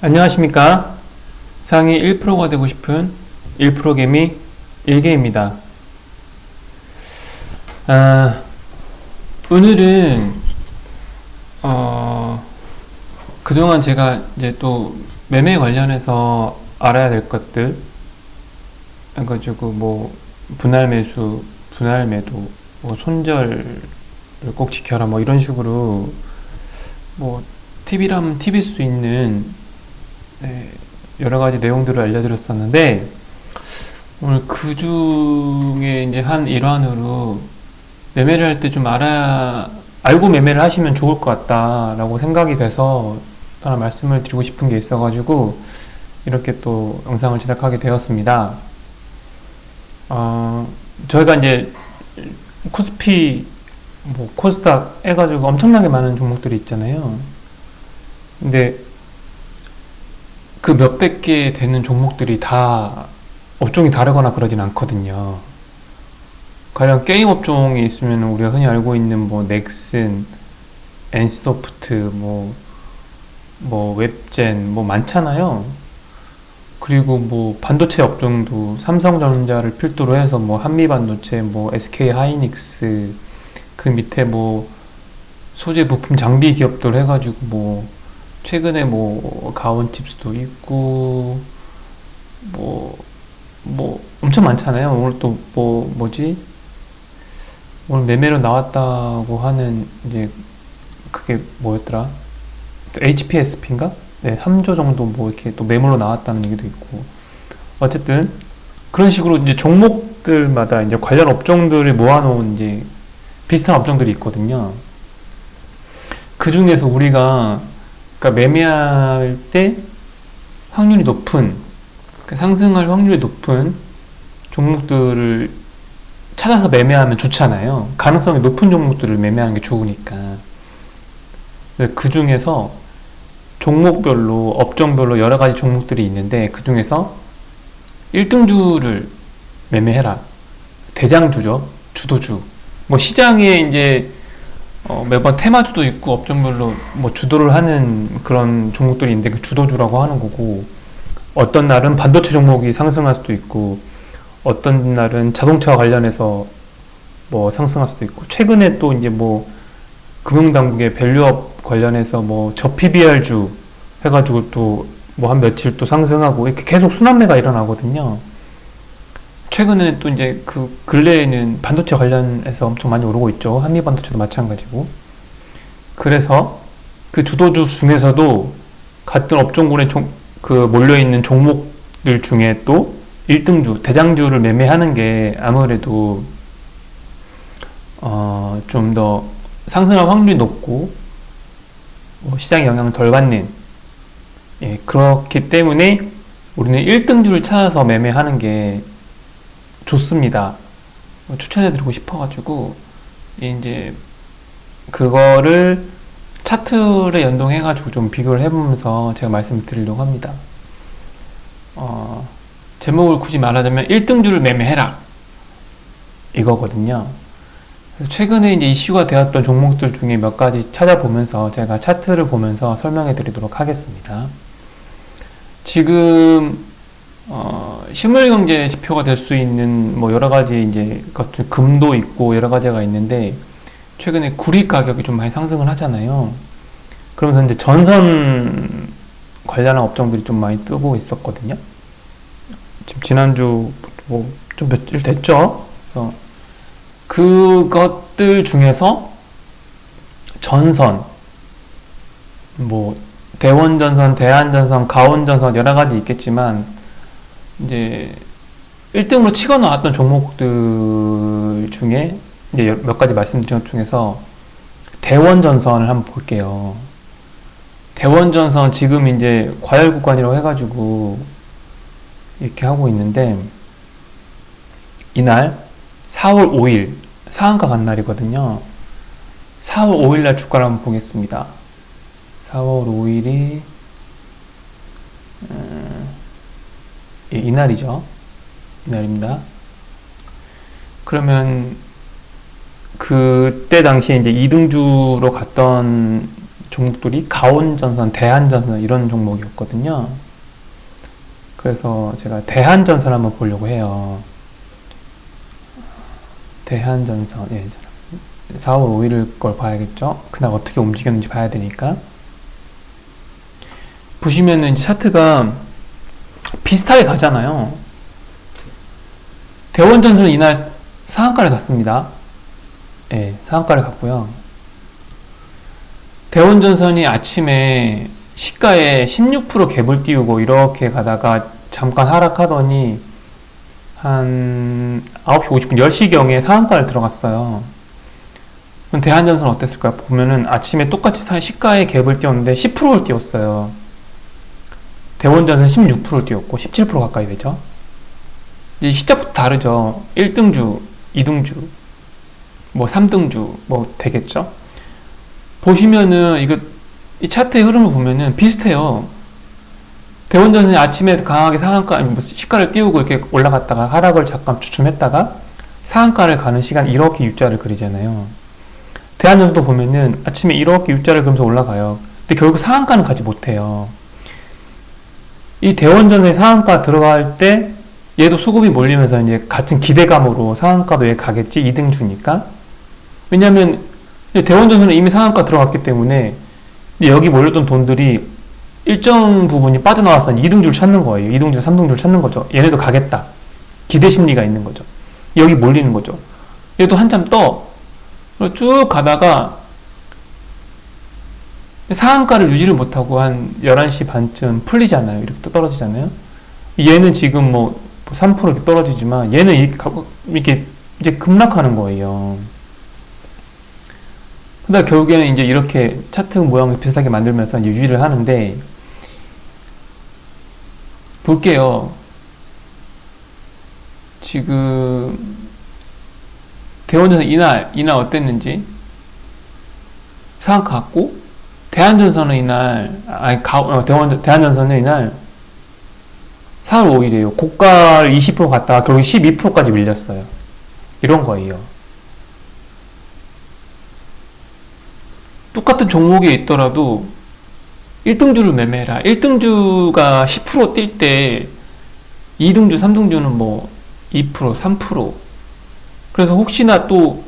안녕하십니까. 상위 1%가 되고 싶은 1%개미 일개입니다. 아, 오늘은 그동안 제가 이제 또 매매 관련해서 알아야 될 것들 해가지고 뭐 분할 매수, 분할 매도, 뭐 손절을 꼭 지켜라 뭐 이런 식으로 뭐 팁이라면 팁일 수 있는 네, 여러 가지 내용들을 알려드렸었는데 오늘 그 중에 이제 한 일환으로 매매를 할 때 좀 알고 매매를 하시면 좋을 것 같다라고 생각이 돼서 하나 말씀을 드리고 싶은 게 있어가지고 이렇게 또 영상을 제작하게 되었습니다. 저희가 이제 코스피, 뭐 코스닥 해가지고 엄청나게 많은 종목들이 있잖아요. 근데 그 몇백 개 되는 종목들이 다 업종이 다르거나 그러진 않거든요. 가령 게임 업종이 있으면 우리가 흔히 알고 있는 뭐 넥슨, NC소프트, 뭐 웹젠 뭐 많잖아요. 그리고 뭐 반도체 업종도 삼성전자를 필두로 해서 뭐 한미반도체, 뭐 SK 하이닉스 그 밑에 뭐 소재 부품 장비 기업들 해가지고 뭐 최근에 뭐 가온칩스도 있고 뭐 엄청 많잖아요. 오늘 또 오늘 매매로 나왔다고 하는 이제 그게 뭐였더라? HPSP인가? 네, 3조 정도 뭐 이렇게 또 매물로 나왔다는 얘기도 있고. 어쨌든 그런 식으로 이제 종목들마다 이제 관련 업종들을 모아놓은 이제 비슷한 업종들이 있거든요. 그 중에서 우리가 그러니까 매매할 때 확률이 높은 상승할 확률이 높은 종목들을 찾아서 매매하면 좋잖아요. 가능성이 높은 종목들을 매매하는 게 좋으니까. 그 중에서 종목별로 업종별로 여러 가지 종목들이 있는데 그 중에서 1등주를 매매해라. 대장주죠. 주도주. 뭐 시장에 이제 매번 테마주도 있고 업종별로 뭐 주도를 하는 그런 종목들이 있는데 그 주도주라고 하는 거고, 어떤 날은 반도체 종목이 상승할 수도 있고 어떤 날은 자동차 관련해서 뭐 상승할 수도 있고, 최근에 또 이제 뭐 금융당국의 밸류업 관련해서 뭐 저PBR주 해가지고 또 뭐 한 며칠 또 상승하고 이렇게 계속 순환매가 일어나거든요. 최근에 또 이제 그 근래에는 반도체 관련해서 엄청 많이 오르고 있죠. 한미반도체도 마찬가지고. 그래서 그 주도주 중에서도 같은 업종군에 그 몰려있는 종목들 중에 또 1등주, 대장주를 매매하는 게 아무래도 좀 더 상승할 확률이 높고 뭐 시장 영향을 덜 받는, 예, 그렇기 때문에 우리는 1등주를 찾아서 매매하는 게 좋습니다. 추천해드리고 싶어가지고 이제 그거를 차트를 연동해가지고 좀 비교를 해보면서 제가 말씀을 드리려고 합니다. 제목을 굳이 말하자면 1등주를 매매해라 이거거든요. 그래서 최근에 이제 이슈가 되었던 종목들 중에 몇 가지 찾아보면서 제가 차트를 보면서 설명해 드리도록 하겠습니다. 지금 실물경제 지표가 될 수 있는 뭐 여러 가지 이제 금도 있고 여러 가지가 있는데 최근에 구리 가격이 좀 많이 상승을 하잖아요. 그러면서 이제 전선 관련한 업종들이 좀 많이 뜨고 있었거든요. 지금 지난주 뭐 좀 며칠 됐죠. 그래서 그것들 중에서 전선, 뭐 대원전선, 대한전선, 가온전선 여러 가지 있겠지만 이제 1등으로 치고 나왔던 종목들 중에 이제 몇 가지 말씀드린 것 중에서 대원전선을 한번 볼게요. 대원전선 지금 이제 과열 구간이라고 해가지고 이렇게 하고 있는데 이날 4월 5일 상한가 간 날이거든요. 4월 5일 날 주가를 한번 보겠습니다. 4월 5일이 이날이죠. 이날입니다. 그러면 그때 당시에 이제 2등주로 갔던 종목들이 가온전선, 대한전선 이런 종목이었거든요. 그래서 제가 대한전선 한번 보려고 해요. 대한전선, 예, 4월 5일 걸 봐야겠죠? 그날 어떻게 움직였는지 봐야 되니까. 보시면은 이제 차트가 비슷하게 가잖아요. 대원전선은 이날 상한가를 갔습니다. 예, 상한가를 갔고요. 대원전선이 아침에 시가에 16% 갭을 띄우고 이렇게 가다가 잠깐 하락하더니 한 9시 50분, 10시경에 상한가를 들어갔어요. 그럼 대한전선 어땠을까요? 보면은 아침에 똑같이 시가에 갭을 띄웠는데 10%를 띄웠어요. 대원전선 16%를 띄웠고 17% 가까이 되죠. 이제 시작부터 다르죠. 1등주, 2등주, 뭐 3등주 뭐 되겠죠. 보시면은 이 차트의 흐름을 보면은 비슷해요. 대원전선이 아침에 강하게 상한가, 아니 뭐 시가를 띄우고 이렇게 올라갔다가 하락을 잠깐 주춤했다가 상한가를 가는 시간 이렇게 U자를 그리잖아요. 대한전선도 보면은 아침에 이렇게 U자를 그리면서 올라가요. 근데 결국 상한가는 가지 못해요. 이 대원전선의 상한가 들어갈 때 얘도 수급이 몰리면서 이제 같은 기대감으로 상한가도 얘 가겠지, 2등주니까. 왜냐면 대원전선은 이미 상한가 들어갔기 때문에 여기 몰렸던 돈들이 일정 부분이 빠져나와서 2등주를 찾는 거예요. 2등주, 3등주를 찾는 거죠. 얘네도 가겠다. 기대 심리가 있는 거죠. 여기 몰리는 거죠. 얘도 한참 떠. 쭉 가다가 상한가를 유지를 못하고 한 11시 반쯤 풀리잖아요. 이렇게 또 떨어지잖아요. 얘는 지금 뭐 3% 이렇게 떨어지지만 얘는 이렇게 이제 급락하는 거예요. 그러다 결국에는 이제 이렇게 차트 모양을 비슷하게 만들면서 이제 유지를 하는데, 볼게요. 지금 대원전선 이날 어땠는지. 상한가 갔고, 대한전선은 이날, 대한전선은 이날 4월 5일이에요. 고가를 20% 갔다가 결국 12%까지 밀렸어요. 이런 거예요. 똑같은 종목에 있더라도 1등주를 매매해라. 1등주가 10% 뛸 때 2등주, 3등주는 뭐 2%, 3%. 그래서 혹시나 또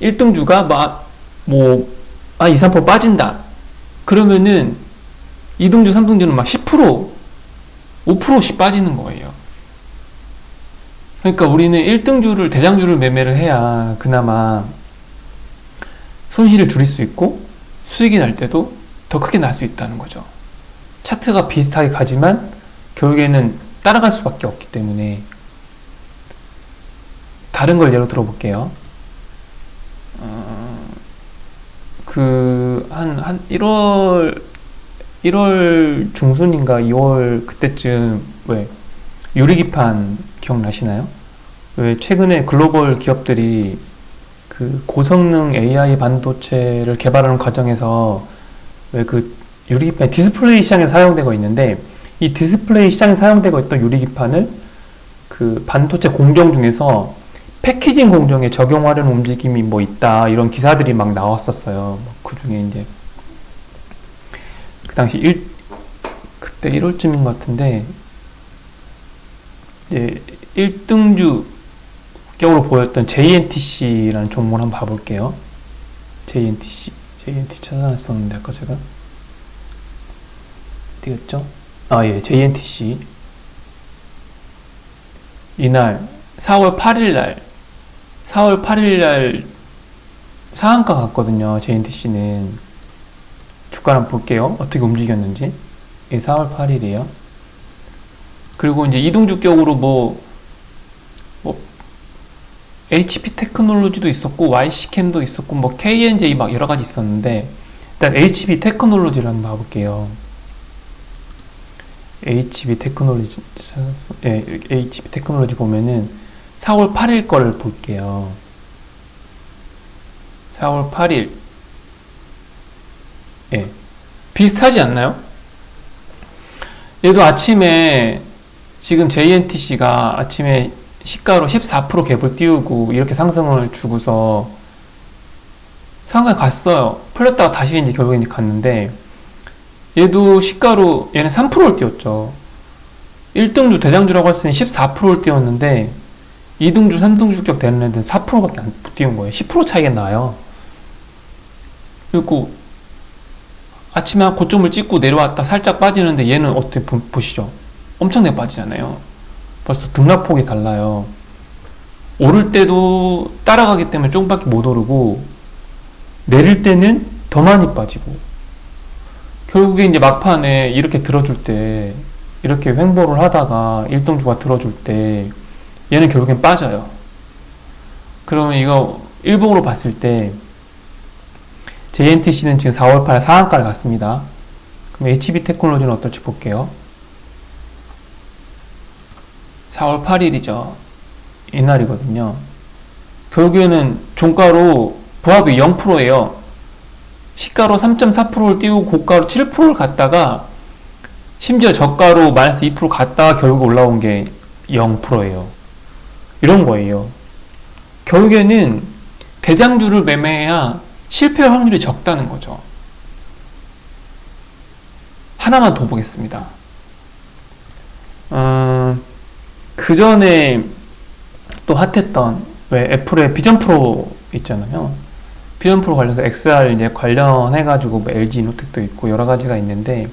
1등주가 뭐 2, 3% 빠진다. 그러면은 2등주, 3등주는 막 10%, 5%씩 빠지는 거예요. 그러니까 우리는 1등주를, 대장주를 매매를 해야 그나마 손실을 줄일 수 있고 수익이 날 때도 더 크게 날 수 있다는 거죠. 차트가 비슷하게 가지만 결국에는 따라갈 수밖에 없기 때문에. 다른 걸 예로 들어볼게요. 한 1월 중순인가 2월 그때쯤 왜 유리기판 기억나시나요? 왜 최근에 글로벌 기업들이 그 고성능 AI 반도체를 개발하는 과정에서 왜 그 유리기판이 디스플레이 시장에 사용되고 있는데, 이 디스플레이 시장에 사용되고 있던 유리기판을 그 반도체 공정 중에서 패키징 공정에 적용하려는 움직임이 뭐 있다, 이런 기사들이 막 나왔었어요. 그 중에 이제 그 당시 그때 1월쯤인 것 같은데 이제 1등주 격으로 보였던 JNTC라는 종목을 한번 봐볼게요. JNTC 찾아놨었는데 아까 제가 어디였죠? 예, JNTC. 이날 4월 8일날 상한가 갔거든요. JNTC는 주가 한번 볼게요. 어떻게 움직였는지. 예, 4월 8일이에요. 그리고 이제 이동주격으로 뭐 HP 테크놀로지도 있었고 YC캠도 있었고 뭐 KNJ 막 여러 가지 있었는데, 일단 HP 테크놀로지를 한번 봐볼게요. HP 테크놀로지 찾았어. 예, HP 테크놀로지 보면은 4월 8일 거를 볼게요. 4월 8일. 예. 비슷하지 않나요? 얘도 아침에 지금 JNTC가 아침에 시가로 14% 갭을 띄우고 이렇게 상승을 주고서 상하이 갔어요. 풀렸다가 다시 이제 결국에 이제 갔는데, 얘도 시가로, 얘는 3%를 띄웠죠. 1등주 대장주라고 할 때는 14%를 띄웠는데, 2등주, 3등주 격 되는 애들은 4%밖에 안 띄운 거예요. 10% 차이가 나요. 그리고 아침에 한 고점을 찍고 내려왔다 살짝 빠지는데 얘는 어떻게 보시죠? 엄청나게 빠지잖아요. 벌써 등락폭이 달라요. 오를 때도 따라가기 때문에 조금밖에 못 오르고 내릴 때는 더 많이 빠지고 결국에 이제 막판에 이렇게 들어줄 때 이렇게 횡보를 하다가 1등주가 들어줄 때 얘는 결국엔 빠져요. 그러면 이거 일봉으로 봤을 때 JNTC는 지금 4월 8일 상한가를 갔습니다. 그럼 HB테크놀로지는 어떨지 볼게요. 4월 8일이죠. 이날이거든요. 결국에는 종가로 부합이 0%예요. 시가로 3.4%를 띄우고 고가로 7%를 갔다가 심지어 저가로 마이너스 2% 갔다가 결국 올라온 게 0%예요. 이런 거예요. 결국에는 대장주를 매매해야 실패할 확률이 적다는 거죠. 하나만 더 보겠습니다. 그 전에 또 핫했던 왜 애플의 비전 프로 있잖아요. 비전 프로 관련해서 XR 이제 관련해가지고 뭐 LG 이노텍도 있고 여러 가지가 있는데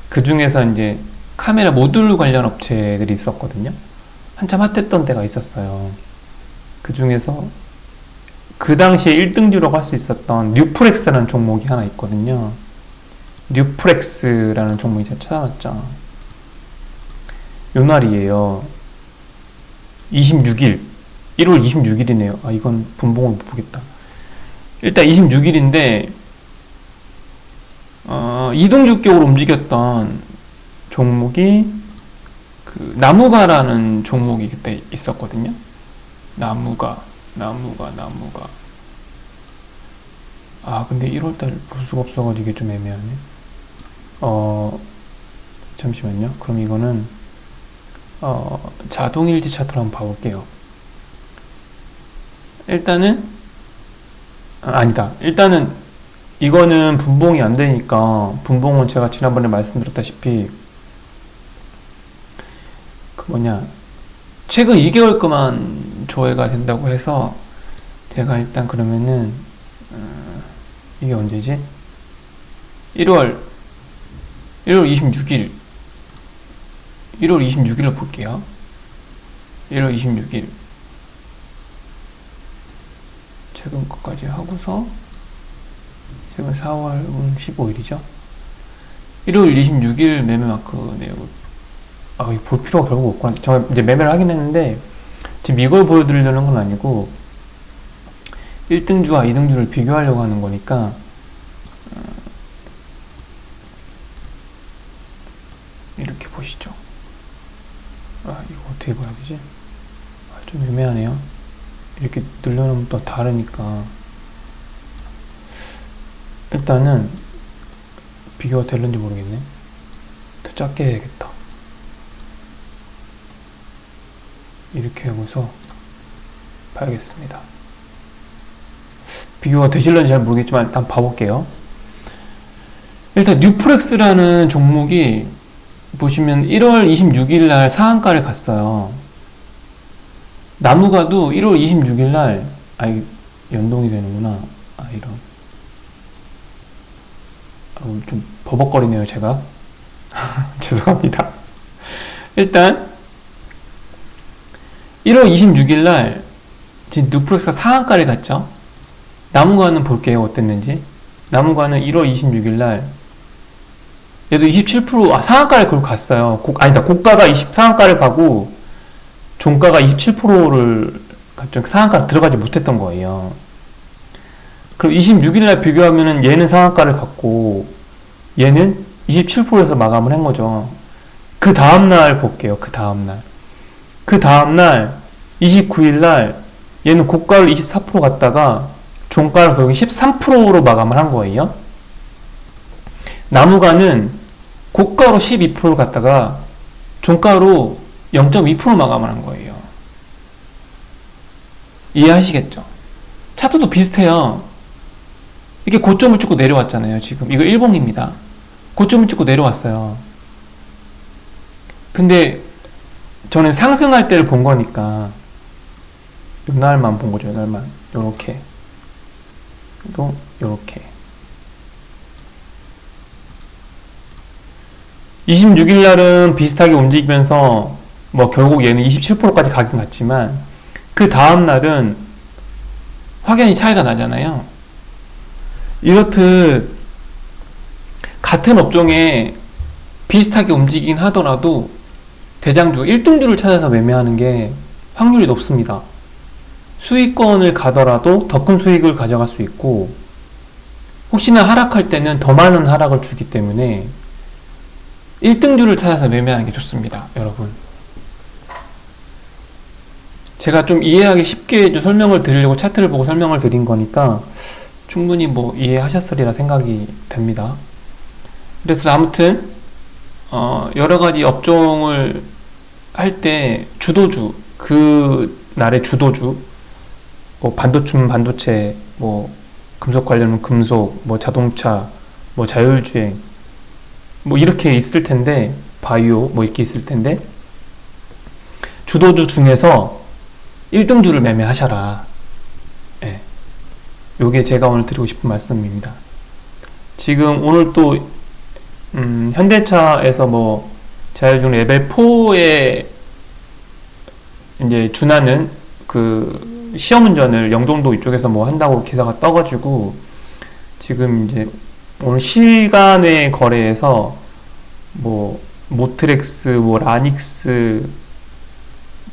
그 중에서 이제 카메라 모듈 관련 업체들이 있었거든요. 한참 핫했던 때가 있었어요. 그 중에서 그 당시에 1등주라고 할 수 있었던 뉴프렉스라는 종목이 하나 있거든요. 뉴프렉스라는 종목이 제가 찾아놨죠. 요 날이에요. 26일 1월 26일이네요. 아 이건 분봉을 못 보겠다. 일단 26일인데 2등주격으로 움직였던 종목이 그 나무가라는 종목이 그때 있었거든요. 나무가 아 근데 1월달 볼 수가 없어가지고 이게 좀 애매하네. 잠시만요. 그럼 이거는 자동일지 차트로 한번 봐볼게요. 일단은 아니다. 일단은 이거는 분봉이 안 되니까 분봉은 제가 지난번에 말씀드렸다시피 그 뭐냐 최근 2개월 거만 조회가 된다고 해서 제가 일단 그러면은 이게 언제지? 1월 26일 1월 26일을 볼게요. 1월 26일 최근 것까지 하고서 지금 4월 15일이죠. 1월 26일 매매 마크 내역 아, 이거 볼 필요가 결국 없구나. 제가 이제 매매를 하긴 했는데 지금 이걸 보여드리려는 건 아니고 1등주와 2등주를 비교하려고 하는 거니까 이렇게 보시죠. 아 이거 어떻게 봐야 되지? 아, 좀 애매하네요. 이렇게 늘려놓으면 또 다르니까 일단은 비교가 될는지 모르겠네. 더 작게 해야겠다. 이렇게 하고서 봐야겠습니다. 비교가 되실런지 잘 모르겠지만 일단 봐볼게요. 일단 뉴프렉스라는 종목이 보시면 1월 26일 날 상한가를 갔어요. 나무가도 1월 26일 날 연동이 되는구나. 이런 좀 버벅거리네요 제가. 죄송합니다. 일단 1월 26일 날 지금 뉴프렉스가 상한가를 갔죠. 나무가는 볼게요 어땠는지. 나무가는 1월 26일 날 얘도 27% 상한가를 그걸 갔어요. 고가가 상한가를 가고 종가가 27%를 갔죠. 상한가 들어가지 못했던 거예요. 그럼 26일 날 비교하면은 얘는 상한가를 갔고 얘는 27%에서 마감을 한 거죠. 그 다음날 볼게요. 그 다음날 29일 날 얘는 고가를 24% 갔다가 종가를 결국 13%로 마감을 한 거예요. 나무가는 고가로 12%를 갔다가 종가로 0.2% 마감을 한 거예요. 이해하시겠죠? 차트도 비슷해요. 이게 고점을 찍고 내려왔잖아요. 지금 이거 일봉입니다. 고점을 찍고 내려왔어요. 근데 저는 상승할 때를 본 거니까 요날만 본 거죠. 요날만 요렇게 또 요렇게 26일 날은 비슷하게 움직이면서 뭐 결국 얘는 27%까지 가긴 갔지만 그 다음 날은 확연히 차이가 나잖아요. 이렇듯 같은 업종에 비슷하게 움직이긴 하더라도 대장주 1등주를 찾아서 매매하는 게 확률이 높습니다. 수익권을 가더라도 더 큰 수익을 가져갈 수 있고 혹시나 하락할 때는 더 많은 하락을 주기 때문에 1등주를 찾아서 매매하는 게 좋습니다. 여러분, 제가 좀 이해하기 쉽게 좀 설명을 드리려고 차트를 보고 설명을 드린 거니까 충분히 뭐 이해하셨으리라 생각이 됩니다. 그래서 아무튼 여러가지 업종을 할 때 주도주, 그 날의 주도주, 뭐 반도체, 뭐 금속 관련은 금속, 뭐 자동차, 뭐 자율주행, 뭐 이렇게 있을 텐데, 바이오 뭐 이렇게 있을 텐데, 주도주 중에서 1등주를 매매하셔라. 예. 요게 제가 오늘 드리고 싶은 말씀입니다. 지금 오늘 또 현대차에서 뭐 자율주행 레벨 4에 이제 준하는 그 시험 운전을 영종도 이쪽에서 뭐 한다고 기사가 떠가지고 지금 이제 오늘 시간외 거래에서 뭐 모트렉스, 뭐 라닉스,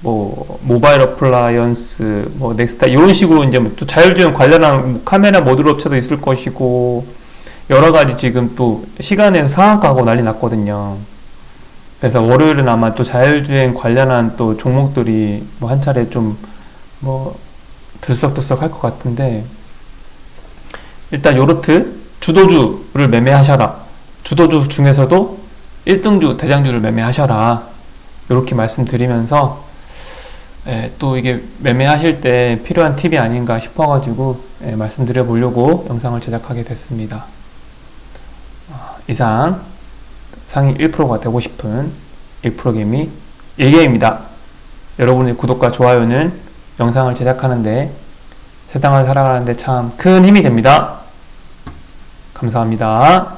뭐 모바일 어플라이언스, 뭐 넥스타 이런 식으로 이제 또 자율주행 관련한 카메라 모듈 업체도 있을 것이고 여러 가지 지금 또 시간에서 상한가고 난리 났거든요. 그래서 월요일은 아마 또 자율주행 관련한 또 종목들이 뭐 한 차례 좀 뭐 들썩들썩 할 것 같은데 일단 요렇트 주도주를 매매하셔라. 주도주 중에서도 1등주 대장주를 매매하셔라. 이렇게 말씀드리면서 또 이게 매매하실 때 필요한 팁이 아닌가 싶어가지고 말씀드려 보려고 영상을 제작하게 됐습니다. 이상 상위 1%가 되고 싶은 1%개미 1개입니다. 여러분의 구독과 좋아요는 영상을 제작하는데 세상을 살아가는데 참 큰 힘이 됩니다. 감사합니다.